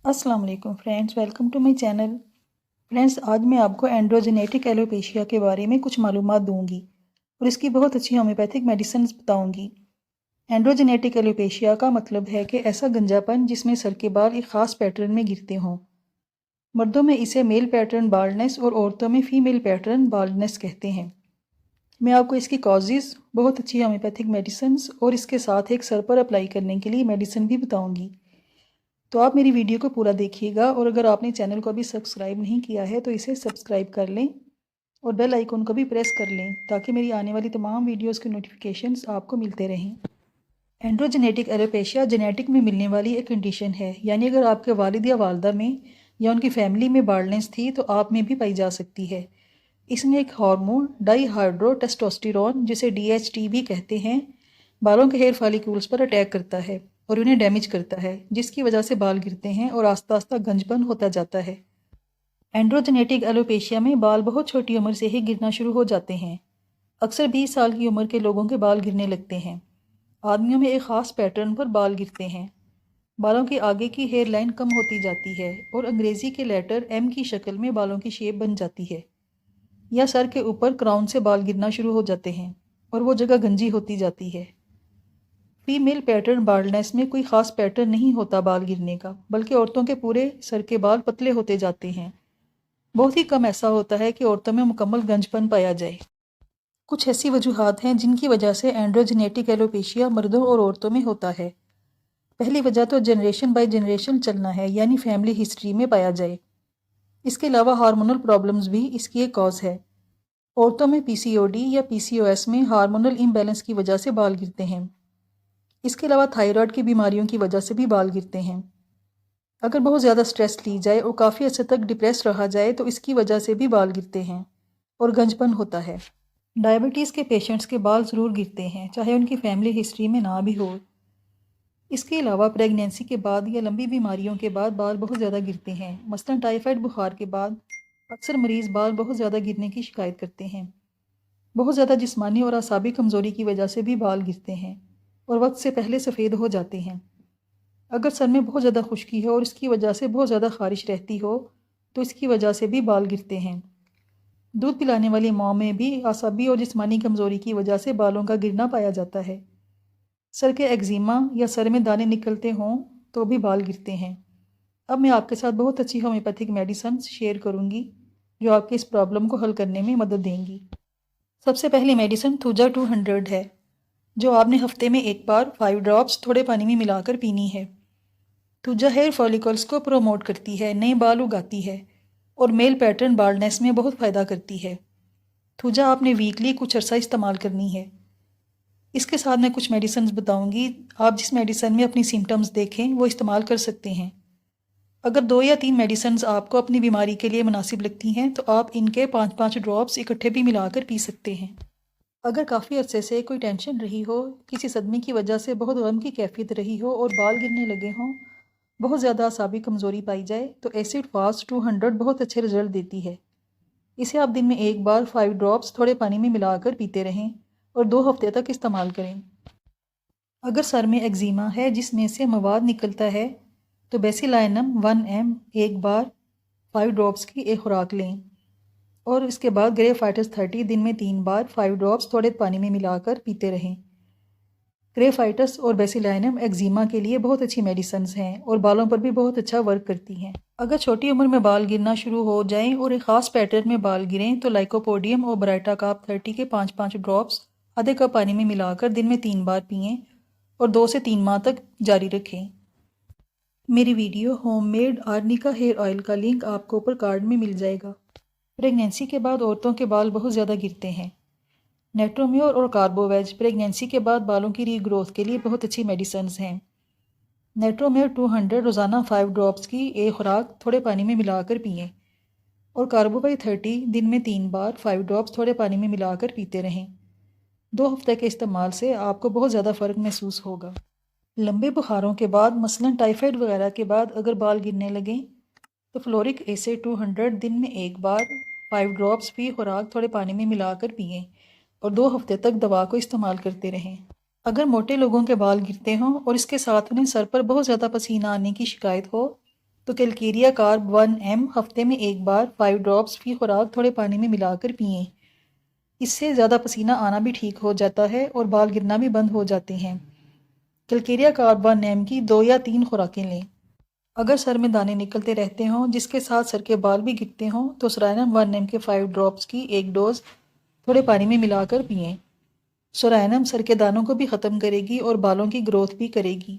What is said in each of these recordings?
अस्सलाम वालेकुम friends, welcome to my channel. Friends, आज मैं आपको एंड्रोजेनेटिक एलोपेशिया के बारे में कुछ मालूमात दूंगी और इसकी बहुत अच्छी होम्योपैथिक मेडिसिन बताऊंगी। एंड्रोजेनेटिक एलोपेशिया का मतलब है कि ऐसा गंजापन जिसमें सर के बाल एक ख़ास पैटर्न में गिरते हों। मर्दों में इसे मेल पैटर्न बाल्डनेस और औरतों में फीमेल पैटर्न बाल्डनेस कहते हैं। मैं आपको इसकी कॉजेज़, बहुत अच्छी होम्योपैथिक मेडिसिन और इसके साथ एक सर पर अप्लाई करने के लिए मेडिसिन भी बताऊँगी। तो आप मेरी वीडियो को पूरा देखिएगा और अगर आपने चैनल को अभी सब्सक्राइब नहीं किया है तो इसे सब्सक्राइब कर लें और बेल आइकन को भी प्रेस कर लें ताकि मेरी आने वाली तमाम वीडियोस के नोटिफिकेशंस आपको मिलते रहें। एंड्रोजेनेटिक एलोपेशिया जेनेटिक में मिलने वाली एक कंडीशन है, यानी अगर आपके वालिद या वालदा में या उनकी फैमिली में बाल्डनेस थी तो आप में भी पाई जा सकती है। इसमें एक हार्मोन डाईहाइड्रो टेस्टोस्टेरोन, जिसे DHT भी कहते हैं, बालों के हेयर फॉलिक्यूल्स पर अटैक करता है और उन्हें डैमेज करता है, जिसकी वजह से बाल गिरते हैं और आस्ता आस्ता गंजपन होता जाता है। एंड्रोजेनेटिक एलोपेशिया में बाल बहुत छोटी उम्र से ही गिरना शुरू हो जाते हैं। अक्सर 20 साल की उम्र के लोगों के बाल गिरने लगते हैं। आदमियों में एक ख़ास पैटर्न पर बाल गिरते हैं। बालों की आगे की हेयर लाइन कम होती जाती है और अंग्रेज़ी के लेटर M की शक्ल में बालों की शेप बन जाती है, या सर के ऊपर क्राउन से बाल गिरना शुरू हो जाते हैं और वो जगह गंजी होती जाती है। फीमेल पैटर्न बाल्डनेस में कोई ख़ास पैटर्न नहीं होता बाल गिरने का, बल्कि औरतों के पूरे सर के बाल पतले होते जाते हैं। बहुत ही कम ऐसा होता है कि औरतों में मुकम्मल गंजपन पाया जाए। कुछ ऐसी वजूहात हैं जिनकी वजह से एंड्रोजेनेटिक एलोपेशिया मर्दों और औरतों में होता है। पहली वजह तो जनरेशन बाय जनरेशन चलना है, यानी फैमिली हिस्ट्री में पाया जाए। इसके अलावा हार्मोनल प्रॉब्लम्स भी इसकी एक कॉज है। औरतों में PCOD या PCOS में हार्मोनल इम्बैलेंस की वजह से बाल गिरते हैं। इसके अलावा थायराइड की बीमारियों की वजह से भी बाल गिरते हैं। अगर बहुत ज़्यादा स्ट्रेस ली जाए और काफ़ी अर्से तक डिप्रेस रहा जाए तो इसकी वजह से भी बाल गिरते हैं और गंजपन होता है। डायबिटीज़ के पेशेंट्स के बाल ज़रूर गिरते हैं, चाहे उनकी फैमिली हिस्ट्री में ना भी हो। इसके अलावा प्रेगनेंसी के बाद या लंबी बीमारियों के बाद बाल बहुत ज़्यादा गिरते हैं। मसलन टाइफाइड बुखार के बाद अक्सर मरीज़ बाल बहुत ज़्यादा गिरने की शिकायत करते हैं। बहुत ज़्यादा जिस्मानी और असाबी कमज़ोरी की वजह से भी बाल गिरते हैं और वक्त से पहले सफ़ेद हो जाते हैं। अगर सर में बहुत ज़्यादा खुश्की है और इसकी वजह से बहुत ज़्यादा ख़ारिश रहती हो तो इसकी वजह से भी बाल गिरते हैं। दूध पिलाने वाली माँ में भी असाबी और जिस्मानी कमज़ोरी की वजह से बालों का गिरना पाया जाता है। सर के एक्जिमा या सर में दाने निकलते हों तो भी बाल गिरते हैं। अब मैं आपके साथ बहुत अच्छी होम्योपैथिक मेडिसिन शेयर करूँगी जो आपके इस प्रॉब्लम को हल करने में मदद देंगी। सबसे पहली मेडिसिन थूजा 200 है, जो आपने हफ्ते में एक बार 5 ड्रॉप्स थोड़े पानी में मिलाकर पीनी है। थूजा हेयर फॉलिकल्स को प्रोमोट करती है, नए बाल उगाती है और मेल पैटर्न बाल्डनेस में बहुत फ़ायदा करती है। थूजा आपने वीकली कुछ अरसा इस्तेमाल करनी है। इसके साथ मैं कुछ मेडिसिन बताऊंगी। आप जिस मेडिसिन में अपनी सिम्टम्स देखें वो इस्तेमाल कर सकते हैं। अगर 2 या 3 मेडिसिन आपको अपनी बीमारी के लिए मुनासिब लगती हैं तो आप इनके 5-5 ड्रॉप्स इकट्ठे भी मिलाकर पी सकते हैं। अगर काफ़ी अरसे से कोई टेंशन रही हो, किसी सदमे की वजह से बहुत गम की कैफियत रही हो और बाल गिरने लगे हों, बहुत ज़्यादा असाबी कमज़ोरी पाई जाए तो एसिड फास्ट 200 बहुत अच्छे रिजल्ट देती है। इसे आप दिन में एक बार 5 ड्रॉप्स थोड़े पानी में मिलाकर पीते रहें और 2 हफ्ते तक इस्तेमाल करें। अगर सर में एक्जिमा है जिसमें से मवाद निकलता है तो बेसिलाइनम 1 ml एक बार 5 ड्रॉप्स की एक खुराक लें और इसके बाद ग्रेफाइटस 30 दिन में 3 बार 5 ड्रॉप्स थोड़े पानी में मिलाकर पीते रहें। ग्रेफाइटस और बेसिलाइनम एक्जिमा के लिए बहुत अच्छी मेडिसिन हैं और बालों पर भी बहुत अच्छा वर्क करती हैं। अगर छोटी उम्र में बाल गिरना शुरू हो जाएं और एक ख़ास पैटर्न में बाल गिरें तो लाइकोपोडियम और ब्राइटाकाप 30 के 5-5 ड्रॉप्स आधे कप पानी में मिलाकर दिन में 3 बार पिएं और 2 से 3 माह तक जारी रखें। मेरी video homemade arnica hair oil का लिंक आपको ऊपर कार्ड में मिल जाएगा। प्रेगनेंसी के बाद औरतों के बाल बहुत ज़्यादा गिरते हैं। नेट्रोम्योर और कार्बोवेज प्रेगनेंसी के बाद बालों की रीग्रोथ के लिए बहुत अच्छी मेडिसिन हैं। नेट्रोम्योर 200 रोज़ाना 5 ड्रॉप्स की एक खुराक थोड़े पानी में मिलाकर पिएं और कार्बोवाई 30 दिन में 3 बार 5 ड्रॉप्स थोड़े पानी में मिलाकर पीते रहें। 2 हफ्ते के इस्तेमाल से आपको बहुत ज़्यादा फ़र्क महसूस होगा। लंबे बुखारों के बाद, मसलन टाइफाइड वगैरह के बाद अगर बाल गिरने लगें तो फ्लोरिक एसिड 200 दिन में एक बार 5 ड्रॉप्स फी खुराक थोड़े पानी में मिलाकर पिएं और 2 हफ्ते तक दवा को इस्तेमाल करते रहें। अगर मोटे लोगों के बाल गिरते हों और इसके साथ उन्हें सर पर बहुत ज़्यादा पसीना आने की शिकायत हो تو کیلکیریا کارب 1M ہفتے میں ایک بار 5 ڈراپس فی خوراک تھوڑے پانی میں ملا کر پئیں۔ اس سے زیادہ پسینہ آنا بھی ٹھیک ہو جاتا ہے اور بال گرنا بھی بند ہو جاتے ہیں۔ کیلکیریا کارب 1M کی 2 یا 3 خوراکیں لیں۔ اگر سر میں دانے نکلتے رہتے ہوں جس کے ساتھ سر کے بال بھی گرتے ہوں تو سورائنم 1M کے 5 ڈراپس کی ایک ڈوز تھوڑے پانی میں ملا کر پئیں۔ سورائنم سر کے دانوں کو بھی ختم کرے گی اور بالوں کی گروتھ بھی کرے گی۔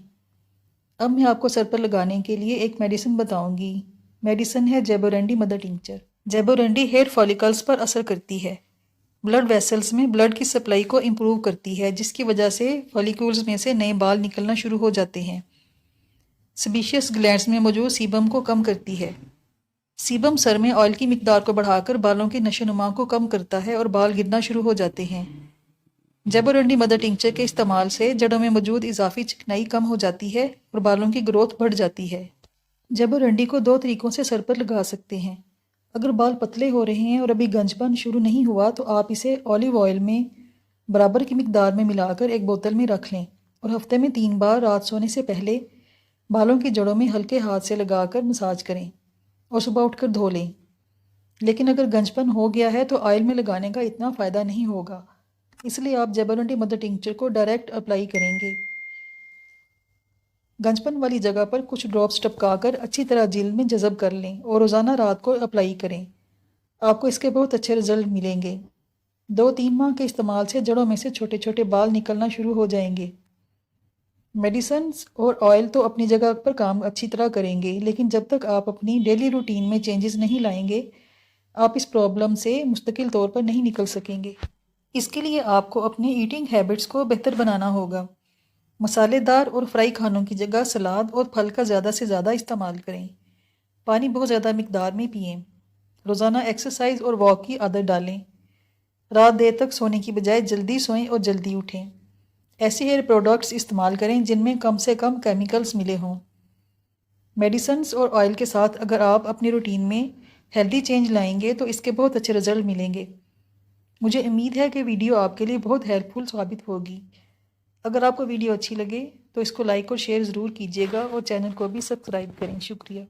اب میں آپ کو سر پر لگانے کے لیے ایک میڈیسن بتاؤں گی۔ میڈیسن ہے جیبورینڈی مدر ٹنکچر۔ جیبورینڈی ہیئر فالیکلز پر اثر کرتی ہے، بلڈ ویسلز میں بلڈ کی سپلائی کو امپروو کرتی ہے، جس کی وجہ سے فالیکولز میں سے نئے بال نکلنا شروع ہو جاتے ہیں۔ سیبیشیس گلینڈز میں موجود سیبم کو کم کرتی ہے۔ سیبم سر میں آئل کی مقدار کو بڑھا کر بالوں کی نشو و نما کو کم کرتا ہے اور بال گرنا شروع ہو جاتے ہیں۔ جیبورینڈی مدر ٹنکچر کے استعمال سے جڑوں میں موجود اضافی چکنائی کم ہو جاتی ہے اور بالوں کی گروتھ بڑھ جاتی ہے۔ جیبورینڈی کو 2 طریقوں سے سر پر لگا سکتے ہیں۔ اگر بال پتلے ہو رہے ہیں اور ابھی گنج پن شروع نہیں ہوا تو آپ اسے اولیو آئل میں برابر کی مقدار میں ملا کر ایک بوتل میں رکھ لیں اور ہفتے میں 3 بار رات سونے سے پہلے بالوں کی جڑوں میں ہلکے ہاتھ سے لگا کر مساج کریں اور صبح اٹھ کر دھو لیں۔ لیکن اگر گنج پن ہو گیا ہے تو آئل میں لگانے کا اتنا فائدہ نہیں ہوگا، اس لیے آپ جیبورینڈی مدر ٹنکچر کو ڈائریکٹ اپلائی کریں گے۔ گنج پن والی جگہ پر کچھ ڈراپس ٹپکا کر اچھی طرح جلد میں جذب کر لیں اور روزانہ رات کو اپلائی کریں۔ آپ کو اس کے بہت اچھے رزلٹ ملیں گے۔ 2-3 ماہ کے استعمال سے جڑوں میں سے چھوٹے چھوٹے بال نکلنا شروع ہو جائیں گے۔ میڈیسنز اور آئل تو اپنی جگہ پر کام اچھی طرح کریں گے، لیکن جب تک آپ اپنی ڈیلی روٹین میں چینجز نہیں لائیں گے آپ اس پرابلم سے مستقل طور پر نہیں نکل سکیں گے۔ اس کے لیے آپ کو اپنے ایٹنگ ہیبٹس کو بہتر بنانا ہوگا۔ مسالے دار اور فرائی کھانوں کی جگہ سلاد اور پھل کا زیادہ سے زیادہ استعمال کریں۔ پانی بہت زیادہ مقدار میں پئیں۔ روزانہ ایکسرسائز اور واک کی عادت ڈالیں۔ رات دیر تک سونے کی بجائے جلدی سوئیں اور جلدی اٹھیں۔ ایسے ہیئر پروڈکٹس استعمال کریں جن میں کم سے کم کیمیکلز ملے ہوں۔ میڈیسنز اور آئل کے ساتھ اگر آپ اپنی روٹین میں ہیلدی چینج لائیں گے تو اس کے بہت اچھے رزلٹ ملیں گے۔ مجھے امید ہے کہ ویڈیو آپ کے لیے بہت ہیلپ فل ثابت ہوگی۔ اگر آپ کو ویڈیو اچھی لگے تو اس کو لائک اور شیئر ضرور کیجیے گا اور چینل کو بھی سبسکرائب کریں۔ شکریہ۔